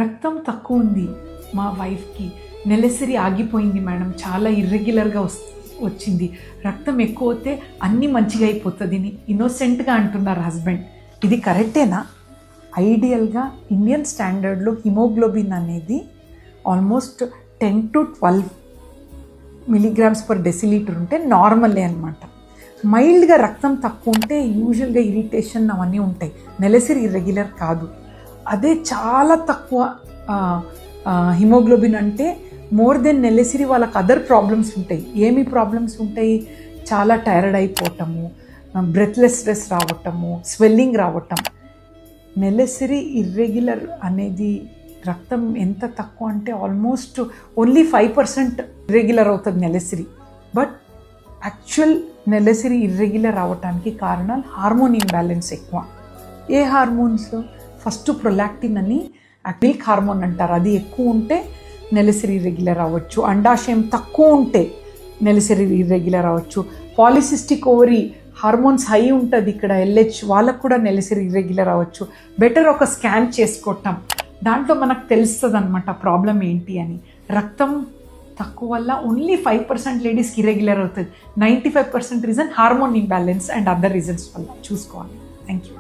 రక్తం తక్కువ ఉంది మా వైఫ్కి, నెలసరి ఆగిపోయింది మేడం, చాలా ఇర్రెగ్యులర్గా వచ్చింది, రక్తం ఎక్కువ అవుతే అన్నీ మంచిగా అయిపోతుంది అని ఇన్నోసెంట్గా అంటున్నారు హస్బెండ్. ఇది కరెక్టేనా? ఐడియల్గా ఇండియన్ స్టాండర్డ్లో హిమోగ్లోబిన్ అనేది ఆల్మోస్ట్ 10 to 12 mg/dL ఉంటే నార్మలే అనమాట. మైల్డ్గా రక్తం తక్కువ ఉంటే యూజువల్గా ఇరిటేషన్ అవన్నీ ఉంటాయి, నెలసరి ఇర్రెగ్యులర్ కాదు. అదే చాలా తక్కువ హిమోగ్లోబిన్ అంటే మోర్ దెన్ నెలసరి వాళ్ళకి అదర్ ప్రాబ్లమ్స్ ఉంటాయి. ఏమి ప్రాబ్లమ్స్ ఉంటాయి? చాలా టైర్డ్ అయిపోవటము, బ్రెత్లెస్నెస్ రావటము, స్వెల్లింగ్ రావటం. నెలసరి ఇర్రెగ్యులర్ అనేది రక్తం ఎంత తక్కువ అంటే ఆల్మోస్ట్ ఓన్లీ 5% ఇర్రెగ్యులర్ అవుతుంది నెలసరి. బట్ యాక్చువల్ నెలసరి ఇర్రెగ్యులర్ అవ్వటానికి కారణాలు హార్మోన్ ఇంబ్యాలెన్స్ ఎక్కువ. ఏ హార్మోన్స్? ఫస్ట్ ప్రొలాక్టిన్ అని మిల్క్ హార్మోన్ అంటారు, అది ఎక్కువ ఉంటే నెలసరి ఇర్రెగ్యులర్ అవ్వచ్చు. అండాశయం తక్కువ ఉంటే నెలసరి ఇర్రెగ్యులర్ అవ్వచ్చు. పాలిసిస్టిక్ ఓవరీ హార్మోన్స్ హై ఉంటుంది ఇక్కడ, LH, వాళ్ళకు కూడా నెలసరి ఇర్రెగ్యులర్ అవ్వచ్చు. బెటర్ ఒక స్కాన్ చేసుకోవటం, దాంట్లో మనకు తెలుస్తుంది అనమాట ప్రాబ్లం ఏంటి అని. రక్తం తక్కువ వల్ల ఓన్లీ 5% లేడీస్కి ఇర్రెగ్యులర్ అవుతుంది. 95% reason hormone imbalance and other reasons వల్ల చూసుకోవాలి. Thank you.